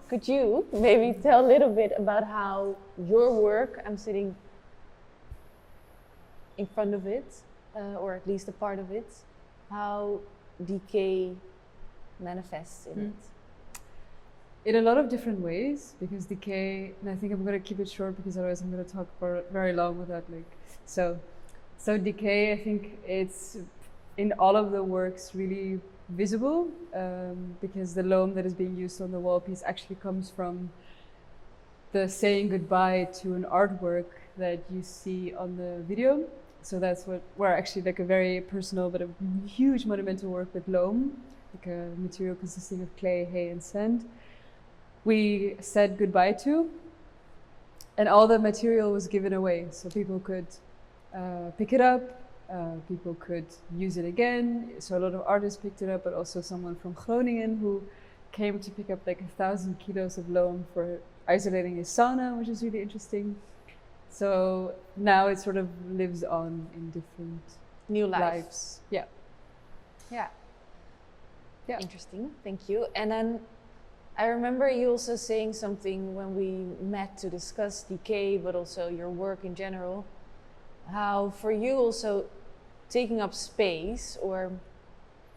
Could you maybe tell a little bit about how your work, I'm sitting in front of it, or at least a part of it, how decay manifests in it? In a lot of different ways, because decay, and I think I'm going to keep it short because otherwise I'm going to talk for very long without so decay, I think it's in all of the works really visible, because the loam that is being used on the wall piece actually comes from the saying goodbye to an artwork that you see on the video. So that's where actually like a very personal but a huge monumental work with loam, like a material consisting of clay, hay and sand, we said goodbye to, and all the material was given away. So people could pick it up, people could use it again. So a lot of artists picked it up, but also someone from Groningen who came to pick up like 1,000 kilos of loam for isolating his sauna, which is really interesting. So now it sort of lives on in different new lives. Yeah. Interesting, thank you. And then I remember you also saying something when we met to discuss decay, but also your work in general, how for you also taking up space, or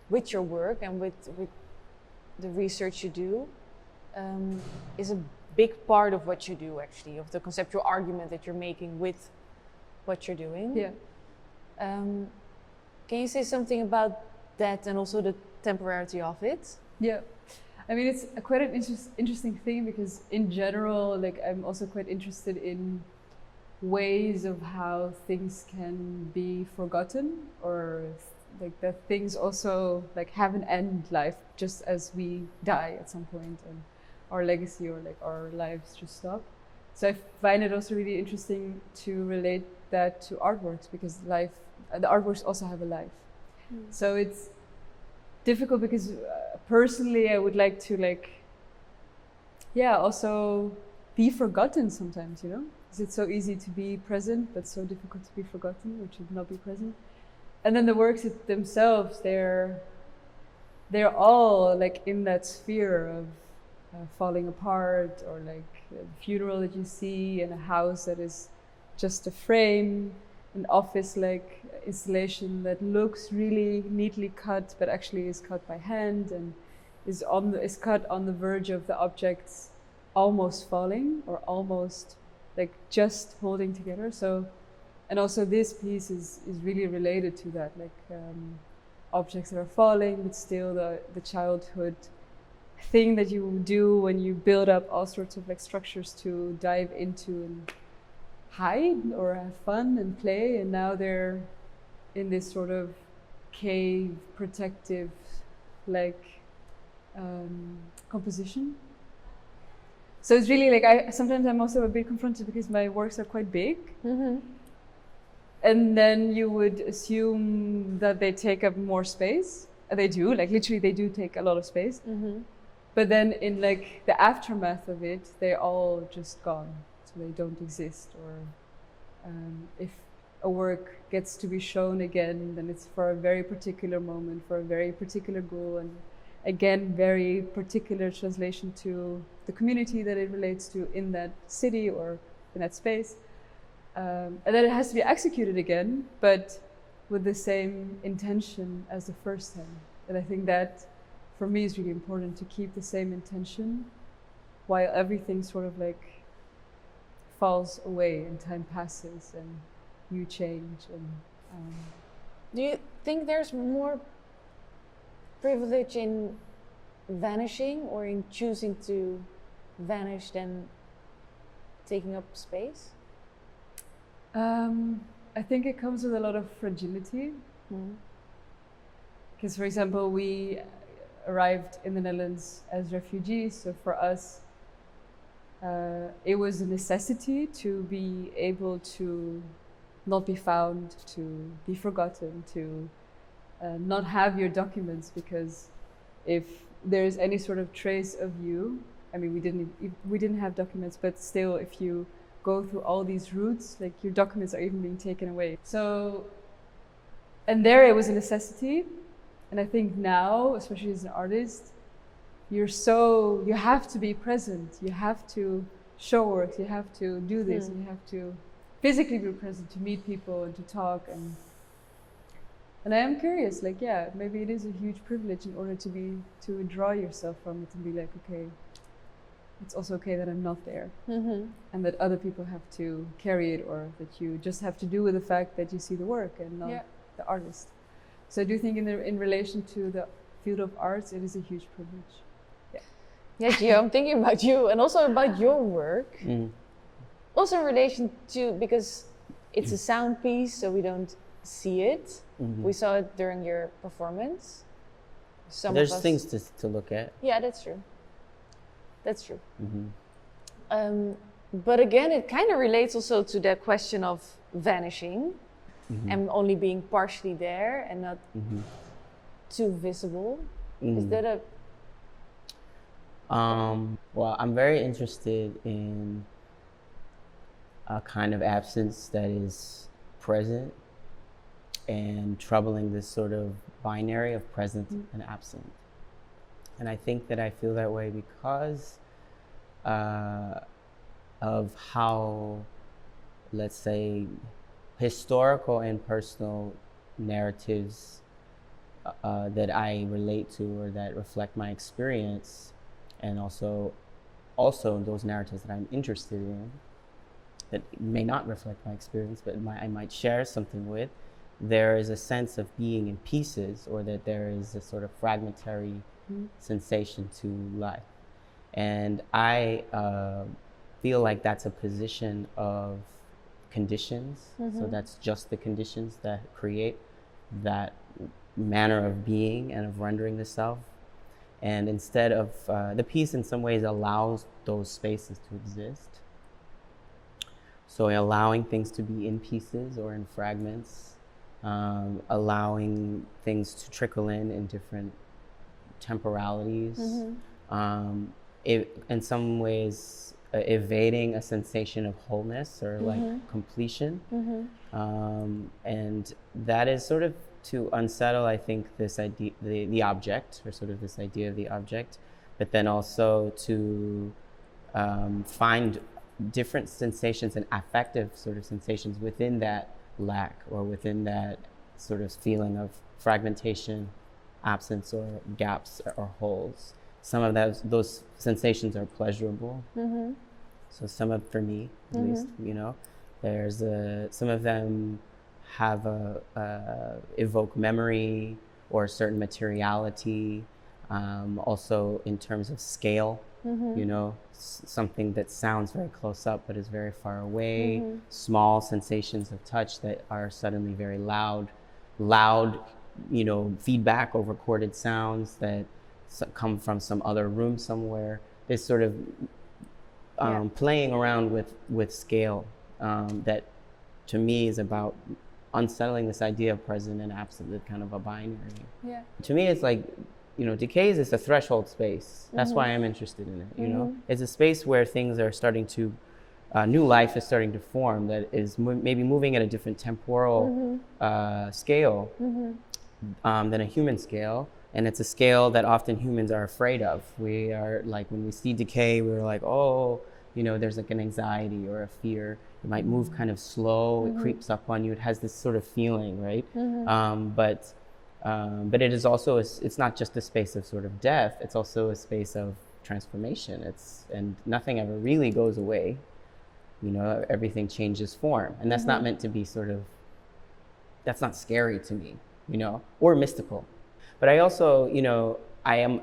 with your work and with the research you do, is a big part of what you do, actually, of the conceptual argument that you're making with what you're doing. Yeah. Can you say something about that and also the temporality of it? Yeah. I mean, it's quite an interesting thing, because in general, like, I'm also quite interested in ways of how things can be forgotten, or like that things also like have an end life, just as we die at some point and our legacy or like our lives just stop. So I find it also really interesting to relate that to artworks, because the artworks also have a life. So it's difficult because personally I would like to also be forgotten sometimes, you know, because it's so easy to be present but so difficult to be forgotten, or to not be present. And then the works themselves, they're all like in that sphere of falling apart, or like a funeral that you see, in a house that is just a frame, an office like installation that looks really neatly cut but actually is cut by hand and is cut on the verge of the objects almost falling, or almost like just holding together. So, and also this piece is really related to that, like objects that are falling, but still the childhood thing that you do when you build up all sorts of like structures to dive into and hide or have fun and play, and now they're in this sort of cave protective like composition. So it's really like sometimes I'm also a bit confronted because my works are quite big. And then you would assume that they take up more space. They do, like literally they do take a lot of space. But then in like the aftermath of it, they're all just gone. So they don't exist. Or if a work gets to be shown again, then it's for a very particular moment, for a very particular goal, and again, very particular translation to the community that it relates to in that city or in that space. And then it has to be executed again, but with the same intention as the first time. And I think that, for me, is really important, to keep the same intention while everything sort of like falls away and time passes and you change. And do you think there's more privilege in vanishing, or in choosing to vanish, than taking up space? I think it comes with a lot of fragility. Because, for example, we arrived in the Netherlands as refugees, so for us it was a necessity to be able to not be found, to be forgotten, to not have your documents, because if there's any sort of trace of you, I mean, we didn't have documents, but still, if you go through all these routes, like your documents are even being taken away. So, and there it was a necessity. And I think now, especially as an artist, you have to be present, you have to show works, you have to do this, and you have to physically be present to meet people and to talk. And I am curious, like, yeah, maybe it is a huge privilege in order to withdraw yourself from it and be like, okay, it's also okay that I'm not there, and that other people have to carry it, or that you just have to do with the fact that you see the work and not the artist. So I do think in relation to the field of arts, it is a huge privilege. Yeah, Gio, I'm thinking about you and also about your work. Also in relation to, because it's a sound piece, so we don't see it. We saw it during your performance. There's things to look at. Yeah, that's true. That's true. But again, it kind of relates also to that question of vanishing and only being partially there and not too visible. Is that a... Well, I'm very interested in a kind of absence that is present and troubling this sort of binary of present and absent. And I think that I feel that way because of how, let's say, historical and personal narratives that I relate to or that reflect my experience, and also those narratives that I'm interested in that may not reflect my experience, but I might share something with, there is a sense of being in pieces, or that there is a sort of fragmentary sensation to life. And I feel like that's a position of conditions. So that's just the conditions that create that manner of being and of rendering the self. And instead of, the piece in some ways allows those spaces to exist. So allowing things to be in pieces or in fragments, allowing things to trickle in different temporalities, in some ways evading a sensation of wholeness or like completion. And that is sort of to unsettle, I think, this idea, the object, or sort of this idea of the object, but then also to find different sensations and affective sort of sensations within that lack, or within that sort of feeling of fragmentation, absence, or gaps or holes. Some of those sensations are pleasurable. So some of, for me at least, you know, there's some of them have evoke memory or a certain materiality. Also in terms of scale, you know, something that sounds very close up but is very far away. Small sensations of touch that are suddenly very loud, you know, feedback or recorded sounds that come from some other room somewhere. This sort of playing around with scale that to me is about unsettling this idea of present and absent, that kind of a binary. To me, it's like, you know, Decay is a threshold space. That's why I'm interested in it, you know? It's a space where things are starting to, new life is starting to form that is maybe moving at a different temporal scale than a human scale. And it's a scale that often humans are afraid of. We are like, when we see decay, we're like, oh, you know, there's like an anxiety or a fear. It might move kind of slow, it creeps up on you, it has this sort of feeling, right? But it is also, it's not just a space of sort of death, it's also a space of transformation. And nothing ever really goes away. You know, everything changes form. And that's not meant to be sort of, that's not scary to me, you know, or mystical. But I also, you know, I am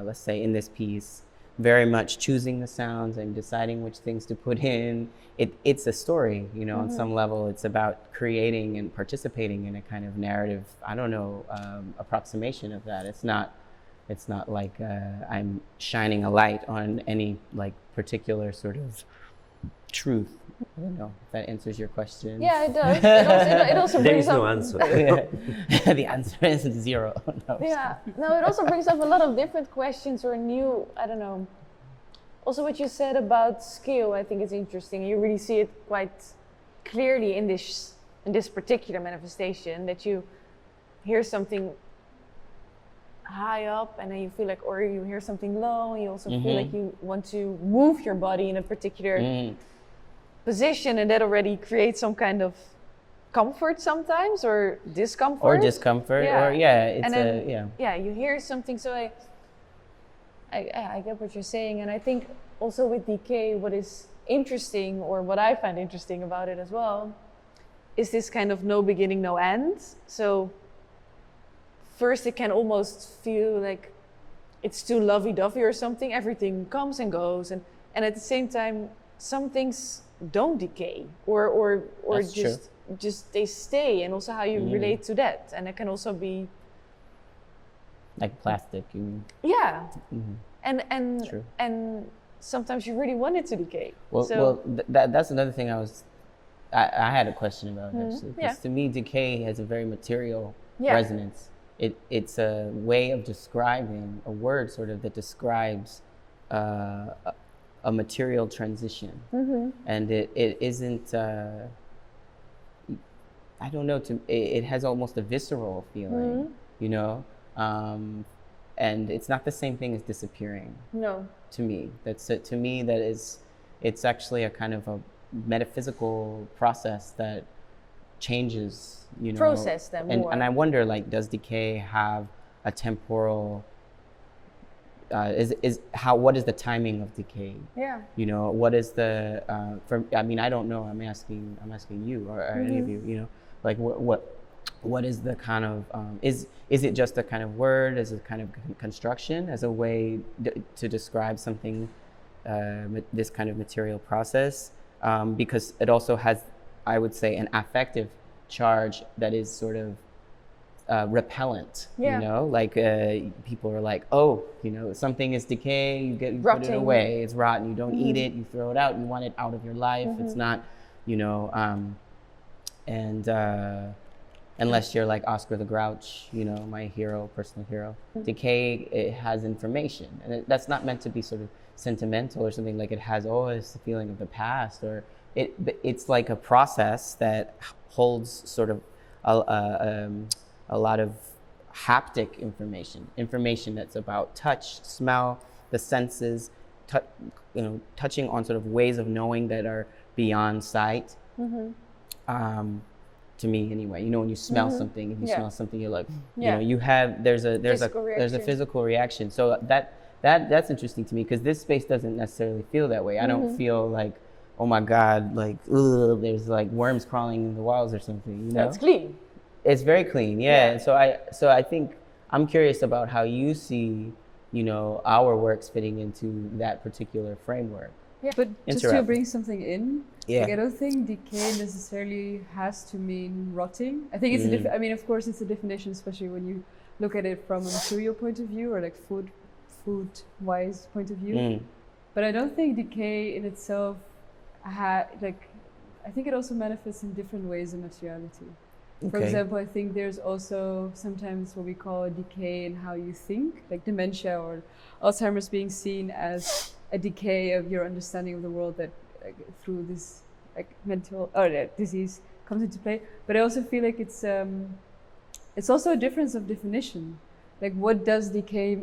let's say in this piece, very much choosing the sounds and deciding which things to put in. It's a story, you know, on some level. It's about creating and participating in a kind of narrative, I don't know, approximation of that. It's not like I'm shining a light on any like particular sort of truth. I don't know if that answers your question. Yeah, it does. It also There brings is no up... answer. The answer is 0. No, Yeah, no, it also brings up a lot of different questions or new, I don't know. Also what you said about scale, I think is interesting. You really see it quite clearly in this particular manifestation, that you hear something high up and then you feel like, or you hear something low and you also feel like you want to move your body in a particular position, and that already creates some kind of comfort sometimes, or discomfort. Or discomfort, Yeah. or it's and then, you hear something. So I get what you're saying, and I think also with decay, what is interesting, or what I find interesting about it as well, is this kind of no beginning, no end. So first it can almost feel like it's too lovey-dovey or something. Everything comes and goes, and at the same time, some things don't decay, or That's just they stay, and also how you relate to that, and it can also be like plastic. Yeah, True. and sometimes you really want it to decay. That's another thing I had a question about actually, because to me decay has a very material resonance. It's a way of describing, a word sort of that describes a material transition, and it isn't. I don't know. It has almost a visceral feeling, you know, and it's not the same thing as disappearing. No. To me, it's actually a kind of a metaphysical process that changes, you know. Process them more. And I wonder, like, does decay have a temporal? What is the timing of decay? Yeah. You know, what is the? I don't know. I'm asking you or any of you. You know, like what is the kind of is it just a kind of word, as a kind of construction, as a way to describe something, this kind of material process, because it also has, I would say, an affective charge that is sort of repellent. You know, like people are like, oh, you know, something is decay, you put it away, it's rotten, you don't eat it, you throw it out, you want it out of your life. It's not, you know, unless you're like Oscar the Grouch, you know, my hero, personal hero. Decay, it has information, and that's not meant to be sort of sentimental or something. Like, it has, it's the feeling of the past, or it's like a process that holds sort of a lot of haptic information that's about touch, smell, the senses, touching on sort of ways of knowing that are beyond sight. To me, anyway, you know, when you smell something, if you smell something, you're like, you know, you have there's a physical reaction. So that's interesting to me, because this space doesn't necessarily feel that way. I don't feel like, oh my God, like, ugh, there's like worms crawling in the walls or something. You know, it's clean. It's very clean, And so I think I'm curious about how you see, you know, our works fitting into that particular framework. Yeah, but just to bring something in, like, I don't think decay necessarily has to mean rotting. I think it's I mean, of course, it's a definition, especially when you look at it from a material point of view, or like food-wise point of view. But I don't think decay in itself I think it also manifests in different ways in materiality. For example, I think there's also sometimes what we call a decay in how you think, like dementia or Alzheimer's being seen as a decay of your understanding of the world that through this mental disease comes into play. But I also feel like it's also a difference of definition. Like, what does decay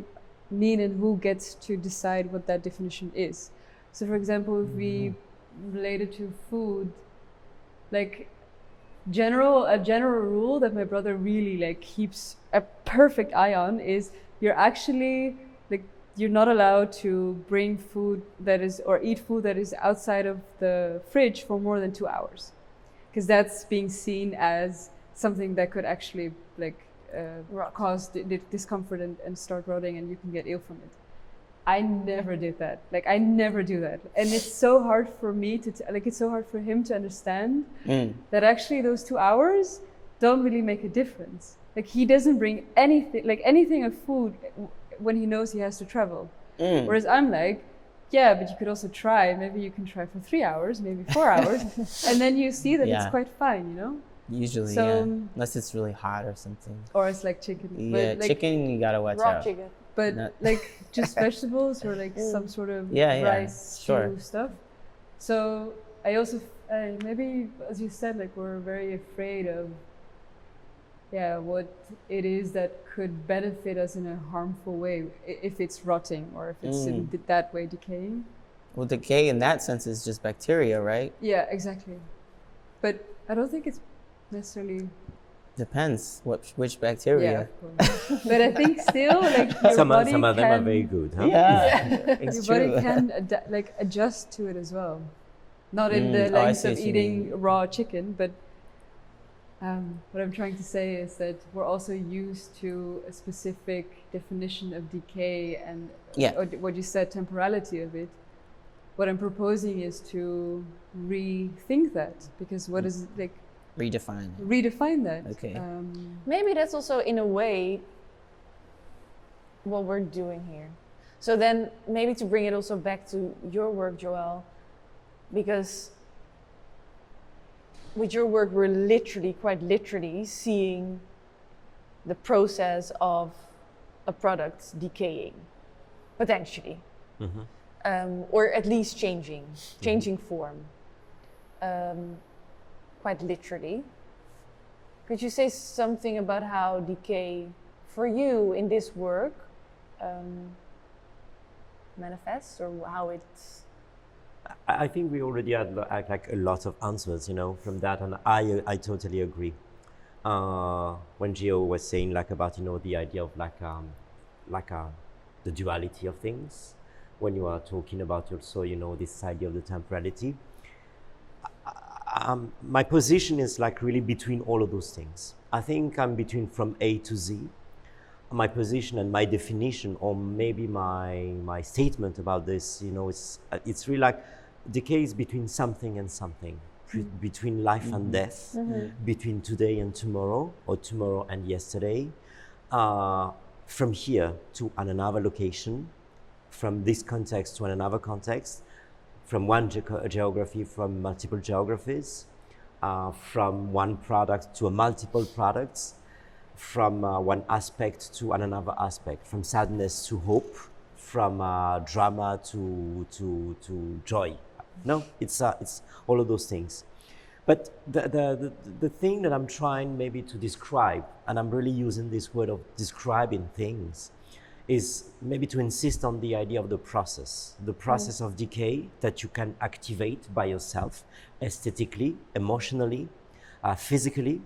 mean, and who gets to decide what that definition is? So, for example, if we relate it to food, like a general rule that my brother really keeps a perfect eye on is you're actually you're not allowed to bring food or eat food that is outside of the fridge for more than 2 hours, because that's being seen as something that could actually cause discomfort and start rotting, and you can get ill from it. I never did that. I never do that, and it's so hard for me it's so hard for him to understand that actually those 2 hours don't really make a difference. He doesn't bring anything of food when he knows he has to travel. Whereas I'm like, yeah, but you could also try. Maybe you can try for 3 hours, maybe 4 hours, and then you see that it's quite fine, you know? Usually, unless it's really hot or something. Or it's like chicken. Yeah, chicken, you gotta watch raw out. Chicken. But just vegetables or some sort of rice, stew stuff. So I also, maybe, as you said, we're very afraid of what it is that could benefit us in a harmful way if it's rotting or if it's in that way decaying. Well, decay in that sense is just bacteria, right? Yeah, exactly. But I don't think it's necessarily. Depends which bacteria. Yeah, of course. But I think still, like your body some of them can, are very good, huh? Yeah, it's your true. body can adjust to it as well. Not in the Oh, I length see of what you eating mean. raw chicken, but what I'm trying to say is that we're also used to a specific definition of decay and or what you said, temporality of it. What I'm proposing is to rethink that, because what is like redefine that. Okay. Maybe that's also in a way what we're doing here. So then maybe to bring it also back to your work, Joël, because with your work we're quite literally seeing the process of a product decaying, potentially. Or at least changing form, quite literally. Could you say something about how decay for you in this work manifests, or how it's? I think we already had like a lot of answers, from that, and I totally agree. When Gio was saying about the idea of the duality of things, when you are talking about also this idea of the temporality, my position is really between all of those things. I think I'm between from A to Z. My position and my definition, or maybe my statement about this, it's really decay is between something and something, between life and death, between today and tomorrow, or tomorrow and yesterday, from here to another location, from this context to another context, from one geography, from multiple geographies, from one product to multiple products, from one aspect to another aspect, from sadness to hope, from drama to joy. No, it's all of those things. But the thing that I'm trying maybe to describe, and I'm really using this word of describing things, is maybe to insist on the idea of the process of decay that you can activate by yourself, aesthetically, emotionally, physically,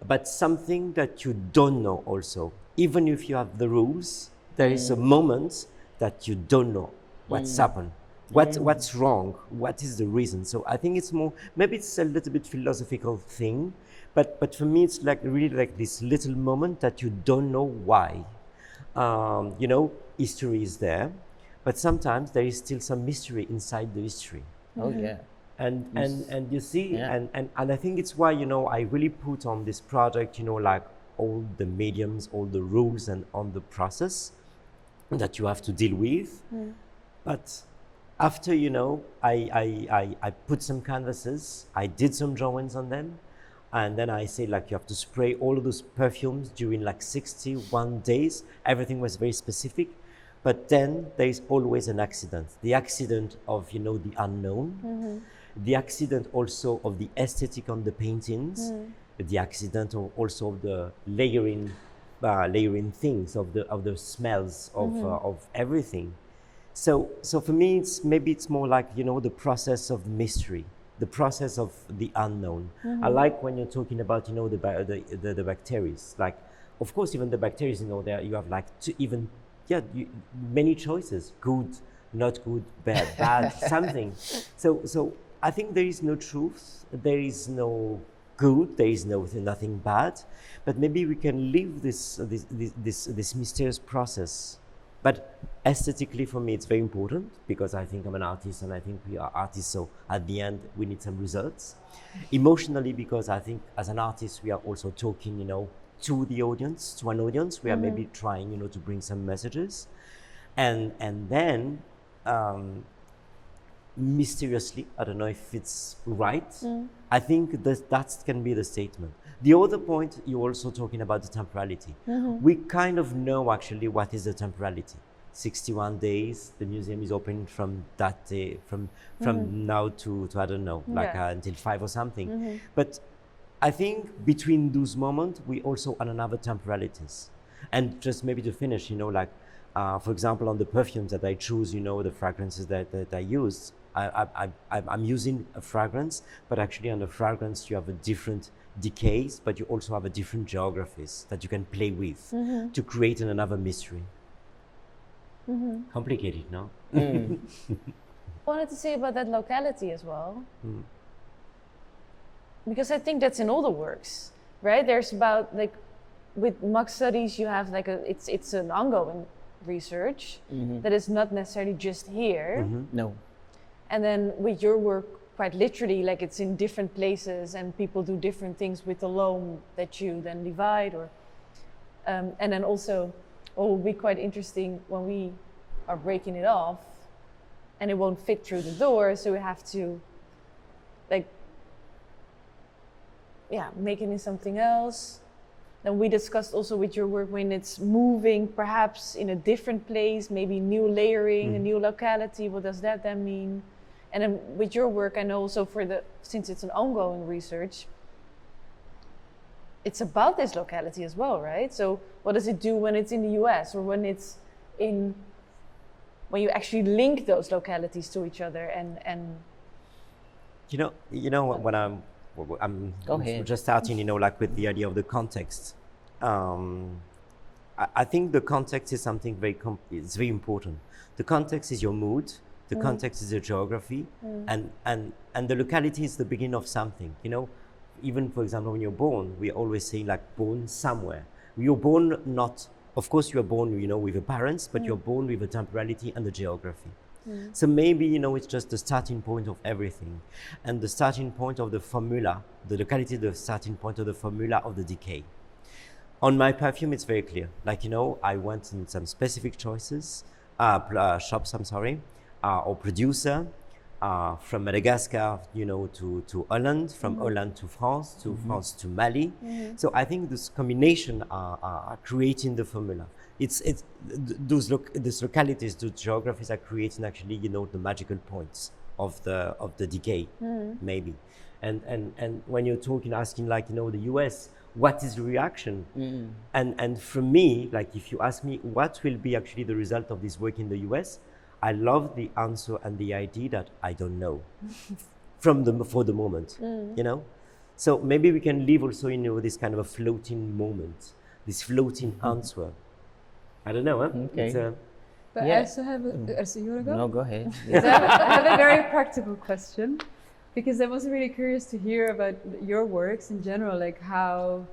but something that you don't know also. Even if you have the rules, there is a moment that you don't know what's happened, what's wrong, what is the reason. So I think it's more, maybe it's a little bit philosophical thing, but for me it's really this little moment that you don't know why. History is there, but sometimes there is still some mystery inside the history. Oh yeah. And you see, and I think it's why, I really put on this project, all the mediums, all the rules, and on the process that you have to deal with. But after, I put some canvases, I did some drawings on them, and then I say you have to spray all of those perfumes during 61 days. Everything was very specific. But then there is always an accident. The accident of, the unknown. The accident also of the aesthetic on the paintings. The accident also of the layering things, of the smells, of everything. So for me, it's more the process of mystery. The process of the unknown. I like when you're talking about, the bacteria. Of course, even the bacteria, there you have many choices: good, not good, bad, something. So I think there is no truth. There is no good. There is nothing bad. But maybe we can live this mysterious process. But aesthetically, for me, it's very important, because I think I'm an artist, and I think we are artists, so at the end, we need some results. Emotionally, because I think as an artist, we are also talking, to the audience, to an audience. We are maybe trying, to bring some messages. And then, mysteriously, I don't know if it's right, I think that can be the statement. The other point, you're also talking about the temporality. We kind of know actually what is the temporality. 61 days, the museum is open from that day, from now to I don't know, until 5 or something. But I think between those moments, we also on another temporalities. And just maybe to finish, you know, like, for example, on the perfumes that I choose, you know, the fragrances that I use, I'm using a fragrance, but actually on the fragrance you have a different decays, but you also have a different geographies that you can play with to create another mystery. Complicated, no? I wanted to say about that locality as well. Because I think that's in all the works, right? There's about, like, with MUC studies, you have like it's an ongoing research that is not necessarily just here. No. And then with your work, quite literally, like it's in different places and people do different things with the loam that you then divide, or and then also what will be quite interesting when we are breaking it off and it won't fit through the door, so we have to, like, make it in something else. Then we discussed also with your work when it's moving perhaps in a different place, maybe new layering, a new locality, what does that then mean? And then with your work, I know also since it's an ongoing research, it's about this locality as well, right? So what does it do when it's in the US, or when you actually link those localities to each other and You know what I'm Go ahead. just starting, you know, like with the idea of the context. I think the context is something it's very important. The context is your mood, the context is your geography, and the locality is the beginning of something, you know. Even, for example, when you're born, we always say, like, born somewhere. You're born not, of course you're born, you know, with your parents, but you're born with the temporality and the geography. So maybe, you know, it's just the starting point of everything. And the starting point of the formula, the locality, the starting point of the formula of the decay. On my perfume, it's very clear. Like, you know, I went in some specific choices, shops, or producer, from Madagascar, you know, to Holland, from Holland to France, France to Mali. So I think this combination are creating the formula. This localities, those geographies are creating actually, you know, the magical points of the decay, maybe. And when you're asking, like, you know, the US, what is the reaction? And for me, like, if you ask me what will be actually the result of this work in the US, I love the answer and the idea that I don't know for the moment, you know? So maybe we can live also in, you know, this kind of a floating moment, this floating answer. I don't know, huh? Okay. But I also have you want to go? No, go ahead. I have a very practical question, because I was really curious to hear about your works in general, like how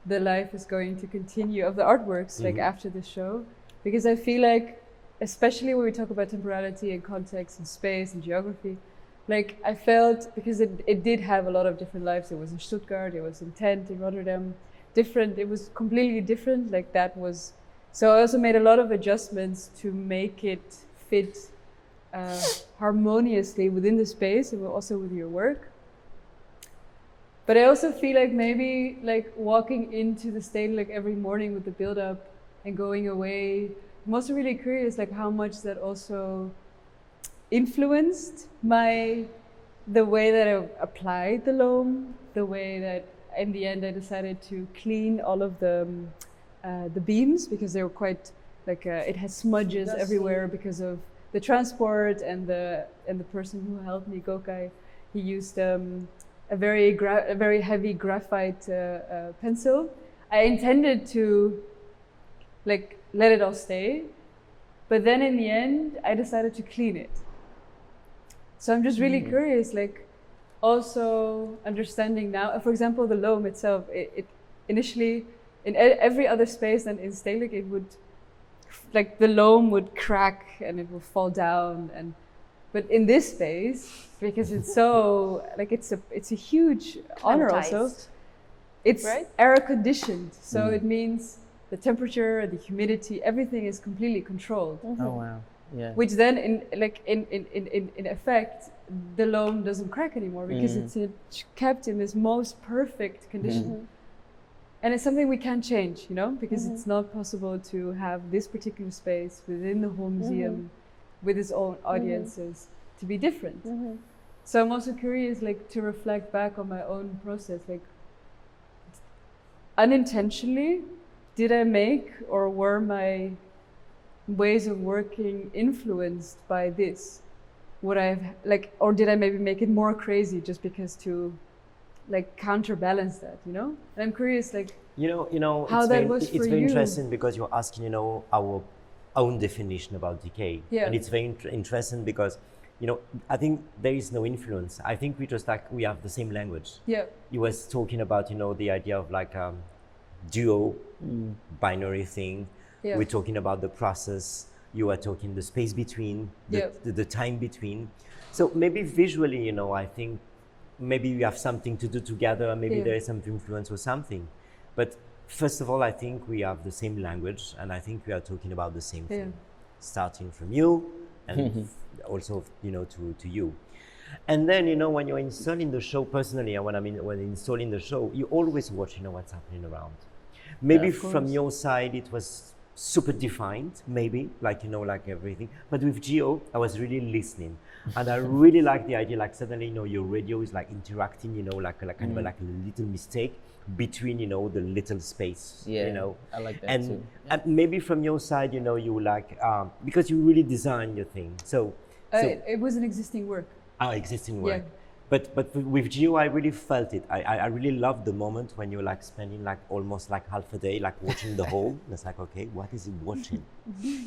the life is going to continue of the artworks, like after the show, because I feel like, especially when we talk about temporality and context and space and geography, like I felt, because it did have a lot of different lives. It was in Stuttgart, it was in Tent, in Rotterdam, different. It was completely different. Like that was. So I also made a lot of adjustments to make it fit harmoniously within the space, and also with your work. But I also feel like maybe like walking into the Stedelijk every morning with the build-up and going away. I'm also really curious, like how much that also influenced the way that I applied the loam, the way that in the end I decided to clean all of the beams, because they were quite like it has smudges everywhere because of the transport, and the person who helped me, Gokai, he used a very heavy graphite pencil. I intended to like let it all stay, but then in the end I decided to clean it. So I'm just really curious, like also understanding now, for example, the loam itself, it initially in every other space than in Stedelijk, it would, like the loam would crack and it would fall down, but in this space, because it's so like it's a huge honor also. It's right? air conditioned, so it means the temperature, the humidity, everything is completely controlled. Oh wow, yeah. Which then in effect, the loam doesn't crack anymore because it's kept in this most perfect condition. And it's something we can't change, you know, because it's not possible to have this particular space within the whole museum with its own audiences to be different. So I'm also curious, like, to reflect back on my own process, like, unintentionally, did I make or were my ways of working influenced by this? Would I have, like, or did I maybe make it more crazy just because to like counterbalance that, you know? And I'm curious, like, it's how that very, was it's for very you. interesting because you're asking, our own definition about decay. Yeah. And it's very interesting because, I think there is no influence. I think we have the same language. Yeah. You was talking about, the idea of like duo, binary thing. Yeah. We're talking about the process. You are talking the space between, the time between. So maybe visually, I think maybe we have something to do together. Maybe there is some influence or something. But first of all, I think we have the same language, and I think we are talking about the same thing, starting from you and also, to you. And then, when you're installing the show personally, and when installing the show, you always watch, what's happening around. Maybe from your side, it was super defined, maybe, like, like everything. But with Gio, I was really listening. And I really like the idea, like suddenly, your radio is like interacting, like kind of like a little mistake between, the little space, I like that too. And maybe from your side, you like, because you really design your thing. So it was an existing work. Existing work. Yeah. But with Gio, I really felt it. I really loved the moment when you're like spending like almost like half a day like watching the whole. And it's like, okay, what is he watching?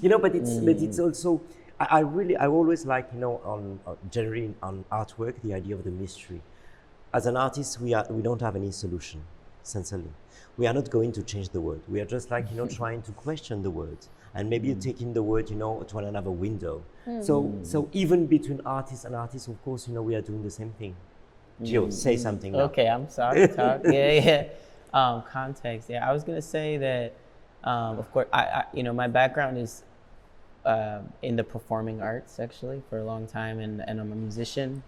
But it's also I always like generally on artwork the idea of the mystery. As an artist, we don't have any solution, essentially. We are not going to change the world. We are just like trying to question the world. And maybe taking the word, to another window. So even between artists and artists, of course, we are doing the same thing. Gio, say something now. Okay, I'm sorry. Talk. Context. Yeah, I was gonna say that. Of course, I my background is in the performing arts actually for a long time, and I'm a musician,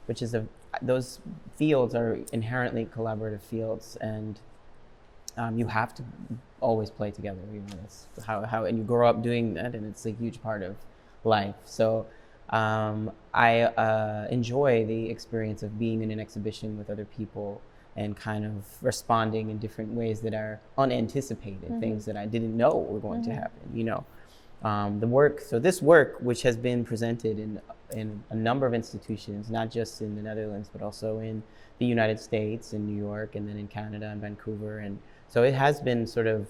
which is those fields are inherently collaborative fields, and you have to always play together. That's how and you grow up doing that, and it's a huge part of life. So I enjoy the experience of being in an exhibition with other people and kind of responding in different ways that are unanticipated, things that I didn't know were going to happen. The work, so this work, which has been presented in a number of institutions, not just in the Netherlands, but also in the United States, in New York, and then in Canada and Vancouver. And so it has been sort of,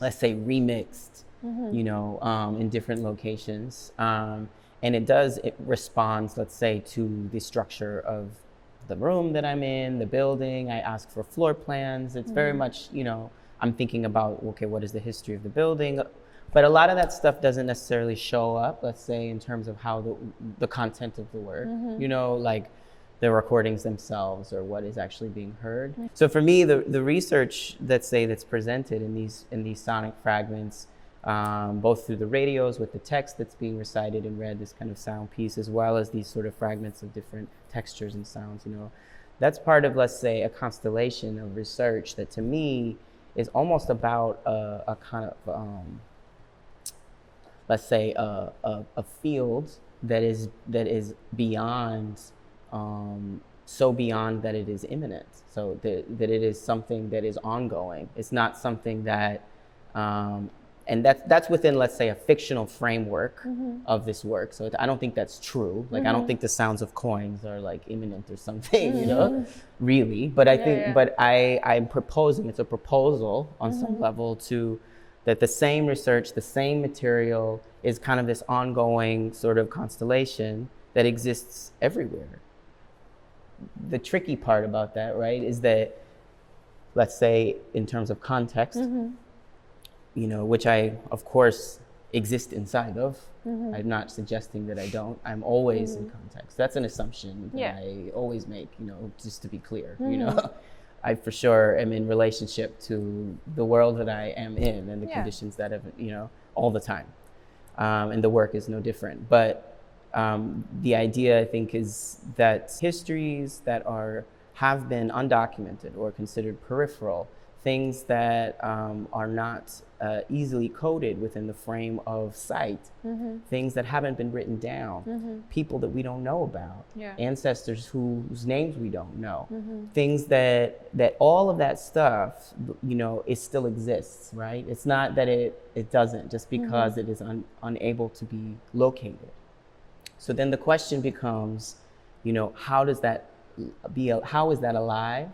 let's say, remixed, in different locations. And it responds, let's say, to the structure of the room that I'm in, the building. I ask for floor plans. It's very much, I'm thinking about, okay, what is the history of the building? But a lot of that stuff doesn't necessarily show up, let's say, in terms of how the content of the work, like the recordings themselves or what is actually being heard. So for me, the research that's presented in these sonic fragments, both through the radios with the text that's being recited and read, this kind of sound piece, as well as these sort of fragments of different textures and sounds, that's part of, let's say, a constellation of research that to me is almost about a kind of, let's say, a field that is beyond, so beyond that it is imminent. So that it is something that is ongoing. It's not something that, and that's within, let's say, a fictional framework of this work. So I don't think that's true. Like I don't think the sounds of coins are like imminent or something, really. But I think, but I'm proposing, it's a proposal on some level that the same research, the same material is kind of this ongoing sort of constellation that exists everywhere. The tricky part about that, right, is that, let's say, in terms of context, which I, of course, exist inside of. I'm not suggesting that I don't. I'm always in context. That's an assumption that I always make, just to be clear, I for sure am in relationship to the world that I am in and the conditions that have, all the time. And the work is no different. But the idea, I think, is that histories that have been undocumented or considered peripheral things that are not easily coded within the frame of sight, things that haven't been written down, people that we don't know about, ancestors whose names we don't know, things that all of that stuff, you know, it still exists, right? It's not that it doesn't just because it is unable to be located. So then the question becomes, you know, how is that alive?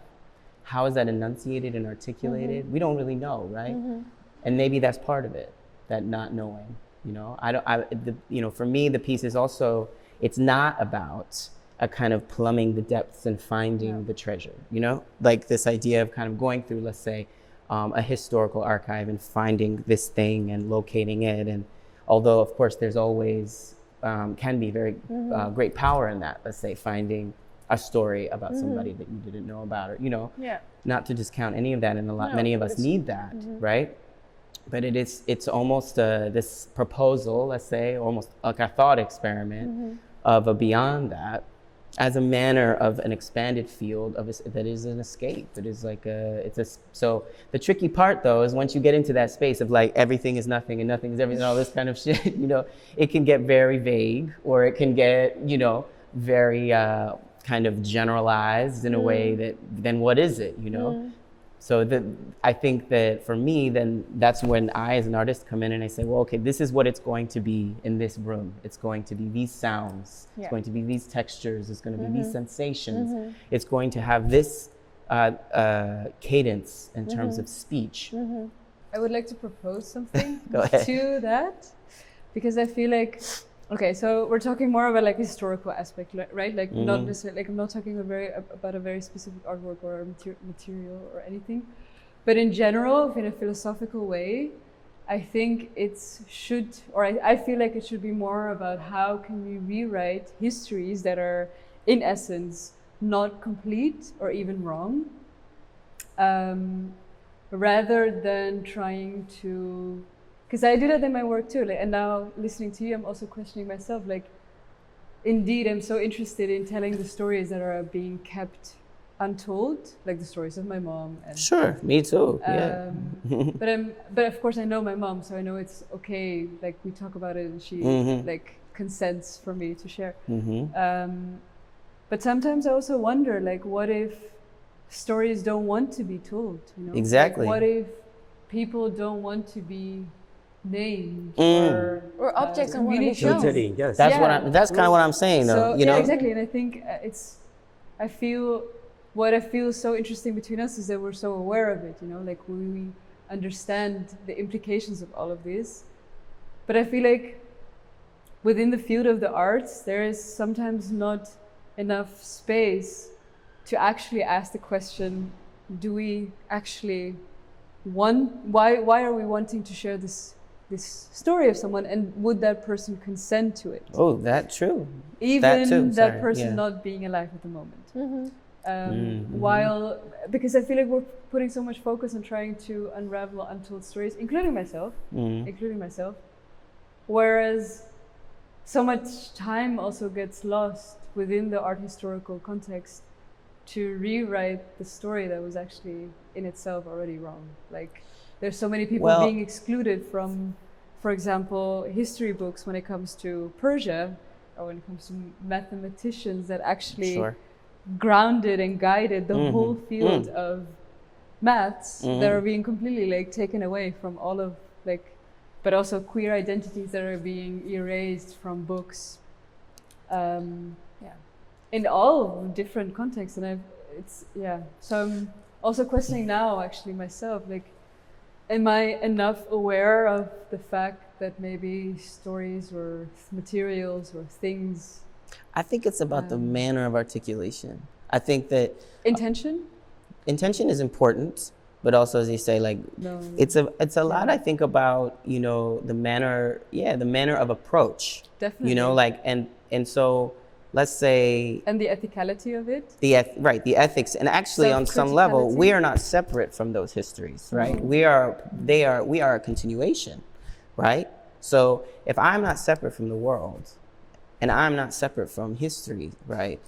How is that enunciated and articulated? We don't really know, right? And maybe that's part of it, that not knowing. You know, you know, for me, the piece is also, it's not about a kind of plumbing the depths and finding the treasure. You know, like this idea of kind of going through, let's say, a historical archive and finding this thing and locating it. And although, of course, there's always can be very great power in that. Let's say finding a story about somebody that you didn't know about, or, you know, not to discount any of that, and many of us need that, right? But it's almost this proposal, let's say, almost like a thought experiment of a beyond that, as a manner of an expanded field of that is an escape. It is like so the tricky part though is once you get into that space of like everything is nothing and nothing is everything, all this kind of shit, you know, it can get very vague, or it can get, you know, very kind of generalized in a way that then what is it, you know? So I think that for me, then that's when I as an artist come in and I say, well, okay, this is what it's going to be in this room. It's going to be these sounds. It's going to be these textures. It's going to be these sensations. It's going to have this cadence in terms of speech. I would like to propose something Go ahead. to that, because I feel like, okay, so we're talking more about like historical aspect, right? Like not necessarily, like I'm not talking about a very specific artwork or material or anything, but in general, in a philosophical way, I think I feel like it should be more about how can we rewrite histories that are, in essence, not complete or even wrong, rather than trying to. Because I do that in my work too, like, and now listening to you, I'm also questioning myself. Like, indeed, I'm so interested in telling the stories that are being kept untold, like the stories of my mom. And, sure, me too. but of course, I know my mom, so I know it's okay. Like we talk about it, and she like consents for me to share. But sometimes I also wonder, like, what if stories don't want to be told? You know, exactly. Like, what if people don't want to be named or objects and want to be shown. Totally, yes. That's kind of what I'm saying, though. So, you know, exactly. And I think I feel so interesting between us is that we're so aware of it. You know, like we understand the implications of all of this. But I feel like within the field of the arts, there is sometimes not enough space to actually ask the question: do we actually why are we wanting to share this story of someone, and would that person consent to it? Oh, that's true. Even that person not being alive at the moment. Because I feel like we're putting so much focus on trying to unravel untold stories, including myself, whereas so much time also gets lost within the art historical context to rewrite the story that was actually in itself already wrong. Like, there's so many people being excluded from, for example, history books when it comes to Persia, or when it comes to mathematicians that actually grounded and guided the whole field of maths that are being completely like taken away from all of like, but also queer identities that are being erased from books. In all different contexts, and so I'm also questioning now actually myself, like, am I enough aware of the fact that maybe stories or materials or things? I think it's about the manner of articulation. I think that intention is important, but also, as you say, like it's a lot. I think about, you know, the manner of approach. Definitely. You know, like and so. Let's say, and the ethicality of it. The ethics, and actually, on some level, we are not separate from those histories, right? We are a continuation, right? So if I'm not separate from the world, and I'm not separate from history, right?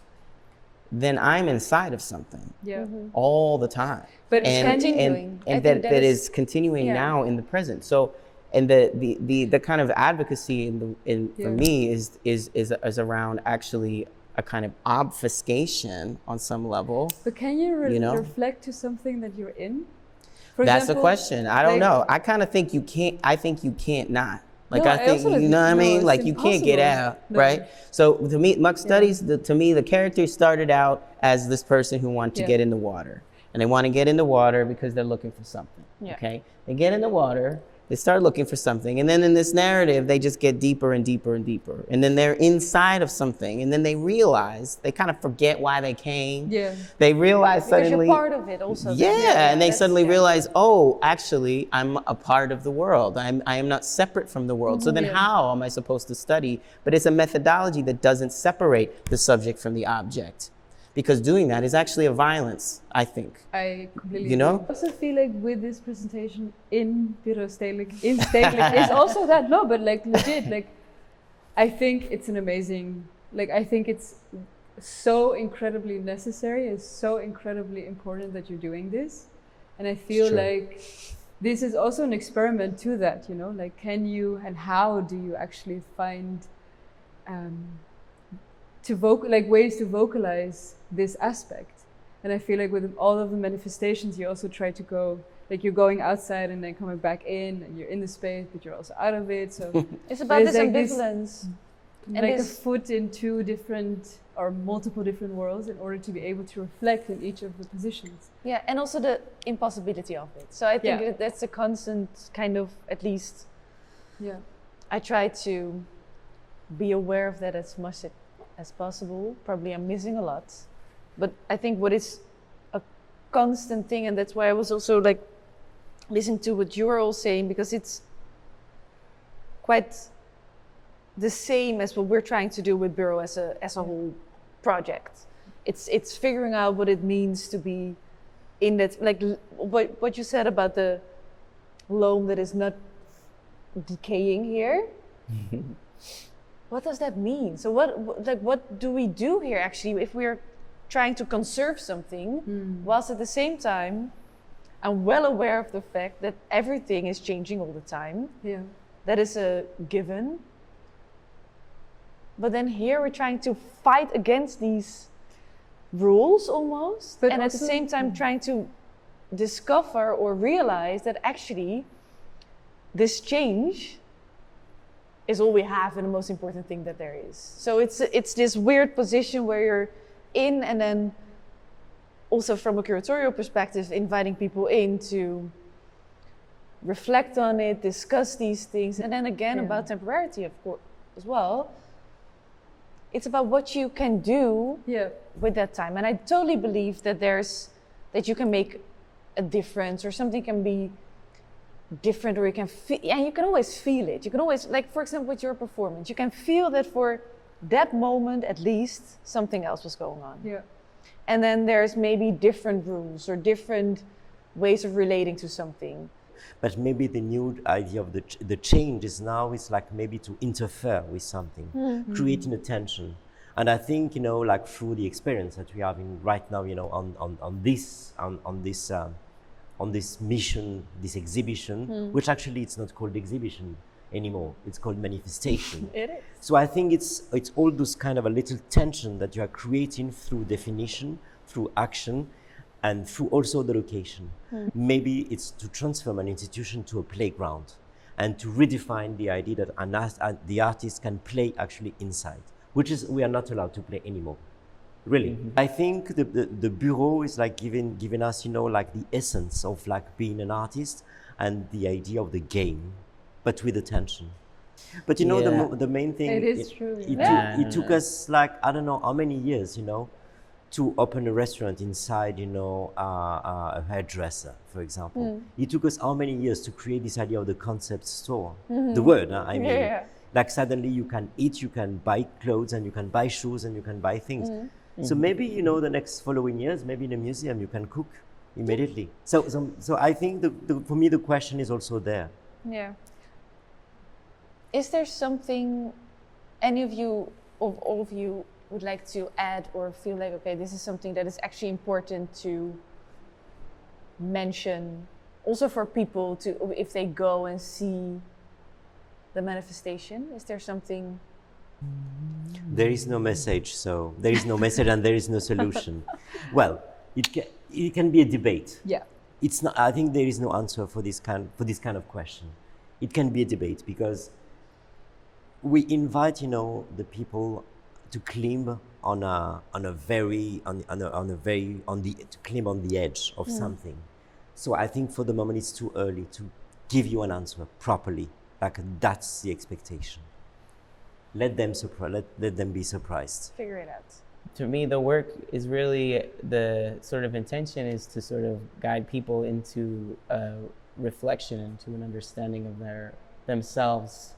then I'm inside of something Yeah. all the time. But and, continuing. I and think that is continuing yeah. now in the present. So, and the kind of advocacy for me is around actually a kind of obfuscation on some level. But can you, reflect to something that you're in? For That's the example, question. I don't know. I kind of think you can't. I think you can't not. Like, I think, you know what I mean? Like, you can't get out, right? So to me, Muck Studies, to me, the character started out as this person who wanted to get in the water. And they want to get in the water because they're looking for something, okay? They get in the water, they start looking for something, and then in this narrative, they just get deeper and deeper and deeper. And then they're inside of something, and then they realize, they kind of forget why they came. Yeah. They realize because suddenly— you're part of it also. Yeah, and they suddenly realize, oh, actually, I'm a part of the world. I am not separate from the world. So then how am I supposed to study? But it's a methodology that doesn't separate the subject from the object. Because doing that is actually a violence, I think. I completely You know? agree. I also feel like with this presentation in Buro Stedelijk, it's also that, no, but like legit, like I think it's an amazing, like I think it's so incredibly necessary, it's so incredibly important that you're doing this. And I feel like this is also an experiment to that, you know, like can you and how do you actually find ways to vocalize this aspect. And I feel like with all of the manifestations, you also try to go, like you're going outside and then coming back in, and you're in the space, but you're also out of it. So it's about this like ambivalence. Like a foot in two different or multiple different worlds in order to be able to reflect in each of the positions. Yeah, and also the impossibility of it. So I think that's a constant kind of, at least, I try to be aware of that as much as possible. Probably I'm missing a lot, but I think what is a constant thing, and that's why I was also like listening to what you were all saying, because it's quite the same as what we're trying to do with Buro as a whole project. It's figuring out what it means to be in that, like what you said about the loam that is not decaying here. What does that mean? So what do we do here actually if we're trying to conserve something, whilst at the same time I'm well aware of the fact that everything is changing all the time. Yeah. That is a given. But then here we're trying to fight against these rules almost, but and at the same time trying to discover or realize that actually this change is all we have and the most important thing that there is. So it's this weird position where you're in, and then also from a curatorial perspective, inviting people in to reflect on it, discuss these things, and then again about temporarity, of course, as well. It's about what you can do with that time. And I totally believe that that you can make a difference, or something can be different, or you can feel, and you can always feel it. You can always, like for example with your performance, you can feel that for that moment at least something else was going on. Yeah. And then there's maybe different rules or different ways of relating to something. But maybe the new idea of the change is now is like maybe to interfere with something, creating a tension. And I think, you know, like through the experience that we are having right now, you know, on this mission, this exhibition, which actually it's not called exhibition anymore, it's called manifestation. It is. So I think it's all those kind of a little tension that you are creating through definition, through action, and through also the location. Maybe it's to transform an institution to a playground and to redefine the idea that the artist can play actually inside, which is we are not allowed to play anymore. Really. I think the Buro is like giving us, you know, like the essence of like being an artist and the idea of the game, but with attention. But you know, the main thing, it is true. It took us like, I don't know how many years, you know, to open a restaurant inside, you know, a hairdresser, for example. It took us how many years to create this idea of the concept store? The word, I mean. Like suddenly you can eat, you can buy clothes, and you can buy shoes, and you can buy things. So maybe, you know, the next following years, maybe in a museum you can cook immediately. So I think for me the question is also there. Yeah. Is there something any of you, of all of you, would like to add or feel like, okay, this is something that is actually important to mention also for people to, if they go and see the manifestation? Is there something? There is no message, so there is no message and there is no solution. Well, it can be a debate. Yeah. It's not. I think there is no answer for this kind of question. It can be a debate because we invite, the people to climb to climb on the edge of something. So I think for the moment it's too early to give you an answer properly. Like that's the expectation. Let them be surprised. Figure it out. To me, the work is really, the sort of intention is to sort of guide people into a reflection, into an understanding of themselves.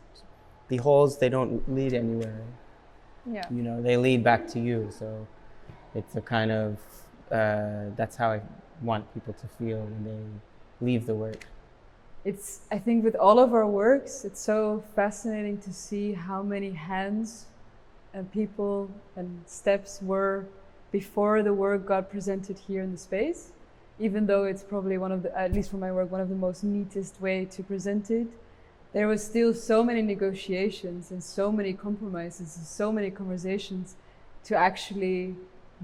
The holes, they don't lead anywhere. Yeah. They lead back to you. So it's a kind of, that's how I want people to feel when they leave the work. I think with all of our works, it's so fascinating to see how many hands and people and steps were before the work got presented here in the space. Even though it's probably one of the, at least for my work, one of the most neatest way to present it, there was still so many negotiations and so many compromises and so many conversations to actually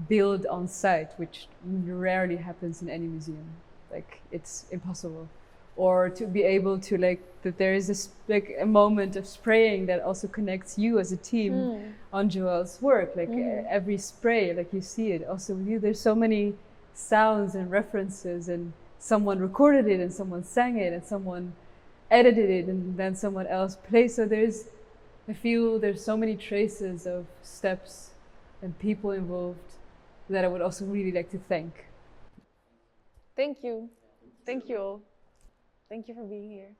build on site, which rarely happens in any museum. Like, it's impossible. Or to be able to, that there is a moment of spraying that also connects you as a team on Joël's work. Every spray, you see it. Also with you, there's so many sounds and references, and someone recorded it and someone sang it and someone edited it and then someone else played. So I feel there's so many traces of steps and people involved that I would also really like to thank. Thank you. Thank you all. Thank you for being here.